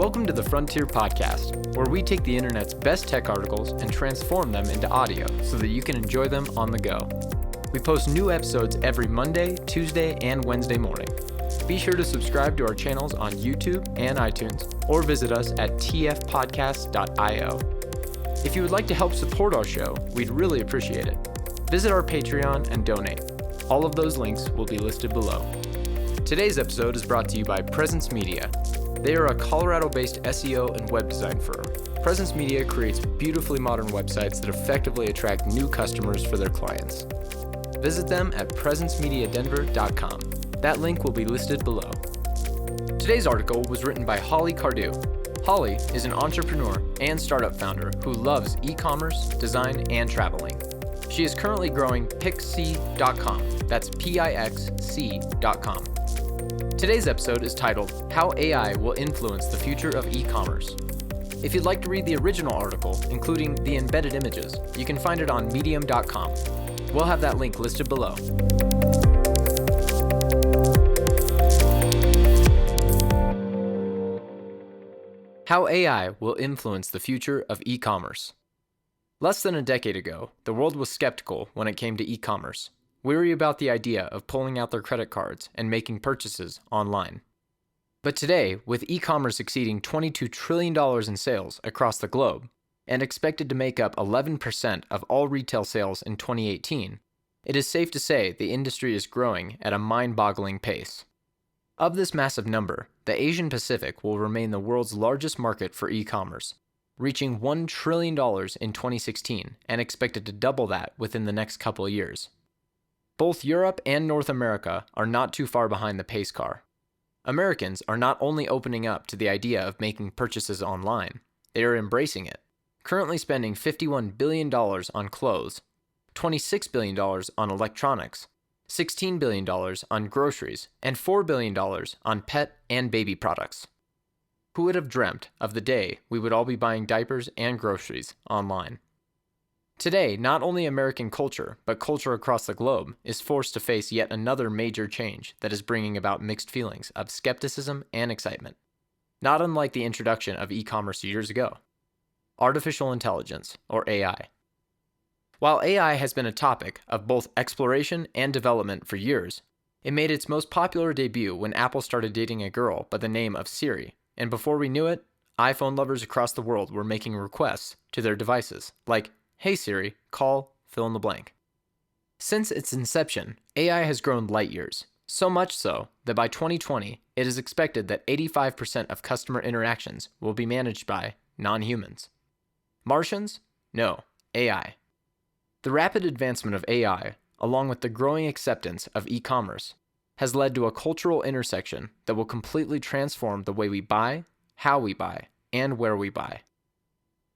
Welcome to the Frontier Podcast, where we take the internet's best tech articles and transform them into audio so that you can enjoy them on the go. We post new episodes every Monday, Tuesday, and Wednesday morning. Be sure to subscribe to our channels on YouTube and iTunes, or visit us at tfpodcast.io. If you would like to help support our show, we'd really appreciate it. Visit our Patreon and donate. All of those links will be listed below. Today's episode is brought to you by Presence Media. They are a Colorado-based SEO and web design firm. Presence Media creates beautifully modern websites that effectively attract new customers for their clients. Visit them at presencemediadenver.com. That link will be listed below. Today's article was written by Holly Cardew. Holly is an entrepreneur and startup founder who loves e-commerce, design, and traveling. She is currently growing Pixc.com. That's Pixc.com. Today's episode is titled, How AI Will Influence the Future of E-commerce. If you'd like to read the original article, including the embedded images, you can find it on medium.com. We'll have that link listed below. How AI will influence the future of e-commerce. Less than a decade ago, the world was skeptical when it came to e-commerce, weary about the idea of pulling out their credit cards and making purchases online. But today, with e-commerce exceeding $22 trillion in sales across the globe, and expected to make up 11% of all retail sales in 2018, it is safe to say the industry is growing at a mind-boggling pace. Of this massive number, the Asian Pacific will remain the world's largest market for e-commerce, reaching $1 trillion in 2016 and expected to double that within the next couple of years. Both Europe and North America are not too far behind the pace car. Americans are not only opening up to the idea of making purchases online, they are embracing it, currently spending $51 billion on clothes, $26 billion on electronics, $16 billion on groceries, and $4 billion on pet and baby products. Who would have dreamt of the day we would all be buying diapers and groceries online? Today, not only American culture, but culture across the globe is forced to face yet another major change that is bringing about mixed feelings of skepticism and excitement, not unlike the introduction of e-commerce years ago. Artificial intelligence, or AI. While AI has been a topic of both exploration and development for years, it made its most popular debut when Apple started dating a girl by the name of Siri, and before we knew it, iPhone lovers across the world were making requests to their devices, like, "Hey Siri, call, fill in the blank." Since its inception, AI has grown light years, so much so that by 2020, it is expected that 85% of customer interactions will be managed by non-humans. Martians? No, AI. The rapid advancement of AI, along with the growing acceptance of e-commerce, has led to a cultural intersection that will completely transform the way we buy, how we buy, and where we buy.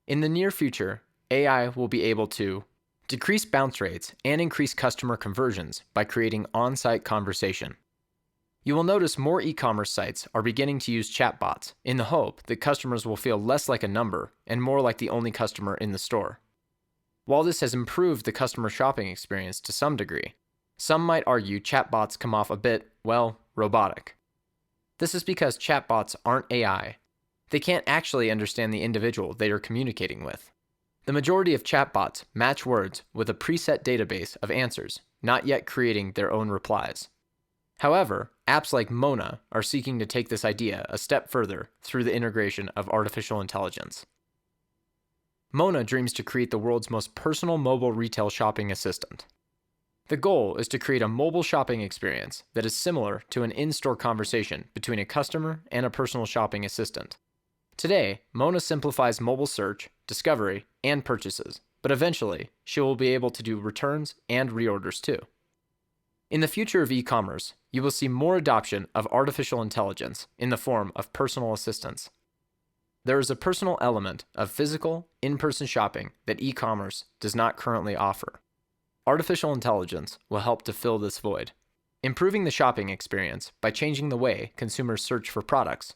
In the near future, AI will be able to decrease bounce rates and increase customer conversions by creating on-site conversation. You will notice more e-commerce sites are beginning to use chatbots in the hope that customers will feel less like a number and more like the only customer in the store. While this has improved the customer shopping experience to some degree, some might argue chatbots come off a bit, robotic. This is because chatbots aren't AI. They can't actually understand the individual they are communicating with. The majority of chatbots match words with a preset database of answers, not yet creating their own replies. However, apps like Mona are seeking to take this idea a step further through the integration of artificial intelligence. Mona dreams to create the world's most personal mobile retail shopping assistant. The goal is to create a mobile shopping experience that is similar to an in-store conversation between a customer and a personal shopping assistant. Today, Mona simplifies mobile search, discovery, and purchases, but eventually, she will be able to do returns and reorders too. In the future of e-commerce, you will see more adoption of artificial intelligence in the form of personal assistants. There is a personal element of physical, in-person shopping that e-commerce does not currently offer. Artificial intelligence will help to fill this void, improving the shopping experience by changing the way consumers search for products.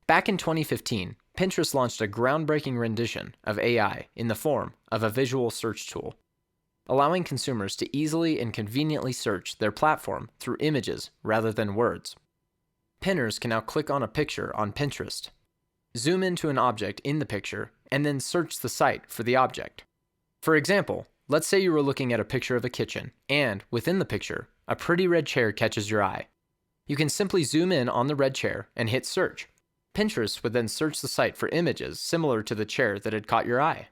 Back in 2015, Pinterest launched a groundbreaking rendition of AI in the form of a visual search tool, allowing consumers to easily and conveniently search their platform through images rather than words. Pinners can now click on a picture on Pinterest, zoom into an object in the picture, and then search the site for the object. For example, let's say you were looking at a picture of a kitchen, and within the picture, a pretty red chair catches your eye. You can simply zoom in on the red chair and hit search. Pinterest would then search the site for images similar to the chair that had caught your eye.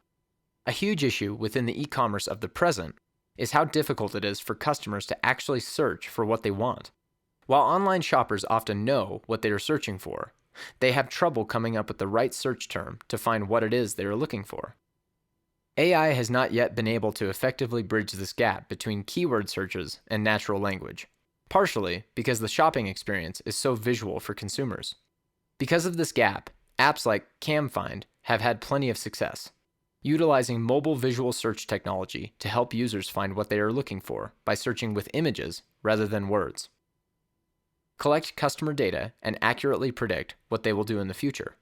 A huge issue within the e-commerce of the present is how difficult it is for customers to actually search for what they want. While online shoppers often know what they are searching for, they have trouble coming up with the right search term to find what it is they are looking for. AI has not yet been able to effectively bridge this gap between keyword searches and natural language, partially because the shopping experience is so visual for consumers. Because of this gap, apps like CamFind have had plenty of success, utilizing mobile visual search technology to help users find what they are looking for by searching with images rather than words. Collect customer data and accurately predict what they will do in the future.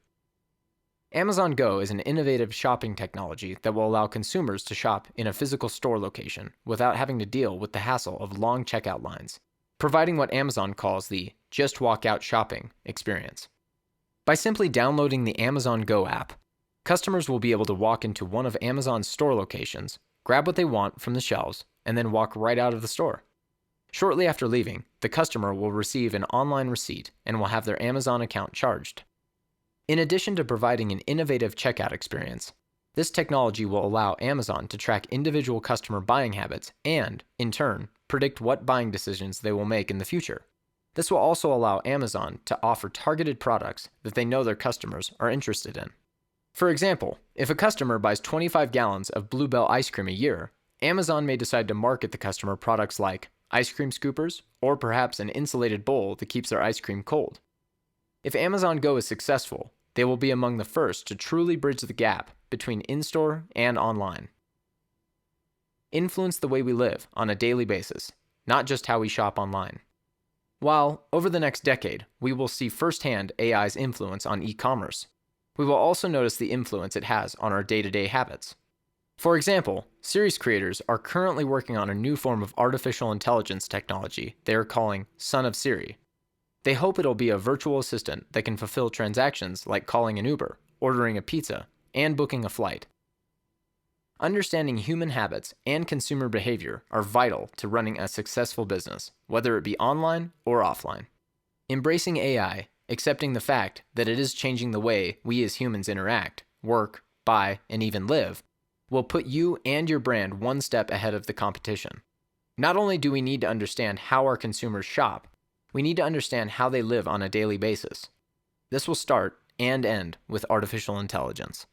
Amazon Go is an innovative shopping technology that will allow consumers to shop in a physical store location without having to deal with the hassle of long checkout lines, providing what Amazon calls the just walk out shopping experience. By simply downloading the Amazon Go app, customers will be able to walk into one of Amazon's store locations, grab what they want from the shelves, and then walk right out of the store. Shortly after leaving, the customer will receive an online receipt and will have their Amazon account charged. In addition to providing an innovative checkout experience, this technology will allow Amazon to track individual customer buying habits and, in turn, predict what buying decisions they will make in the future. This will also allow Amazon to offer targeted products that they know their customers are interested in. For example, if a customer buys 25 gallons of Bluebell ice cream a year, Amazon may decide to market the customer products like ice cream scoopers, or perhaps an insulated bowl that keeps their ice cream cold. If Amazon Go is successful, they will be among the first to truly bridge the gap between in-store and online. Influence the way we live on a daily basis, not just how we shop online. While, over the next decade, we will see firsthand AI's influence on e-commerce, we will also notice the influence it has on our day-to-day habits. For example, series creators are currently working on a new form of artificial intelligence technology they are calling Son of Siri. They hope it'll be a virtual assistant that can fulfill transactions like calling an Uber, ordering a pizza, and booking a flight. Understanding human habits and consumer behavior are vital to running a successful business, whether it be online or offline. Embracing AI, accepting the fact that it is changing the way we as humans interact, work, buy, and even live, will put you and your brand one step ahead of the competition. Not only do we need to understand how our consumers shop, we need to understand how they live on a daily basis. This will start and end with artificial intelligence.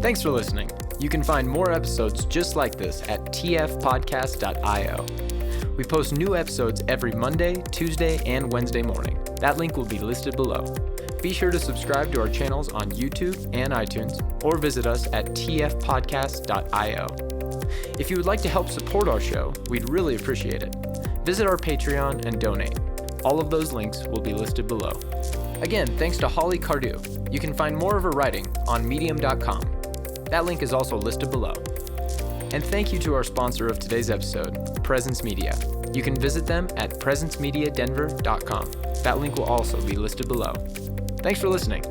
Thanks for listening. You can find more episodes just like this at tfpodcast.io. We post new episodes every Monday, Tuesday, and Wednesday morning. That link will be listed below. Be sure to subscribe to our channels on YouTube and iTunes, or visit us at tfpodcast.io. If you would like to help support our show, we'd really appreciate it. Visit our Patreon and donate. All of those links will be listed below. Again, thanks to Holly Cardew. You can find more of her writing on medium.com. That link is also listed below. And thank you to our sponsor of today's episode, Presence Media. You can visit them at presencemediadenver.com. That link will also be listed below. Thanks for listening.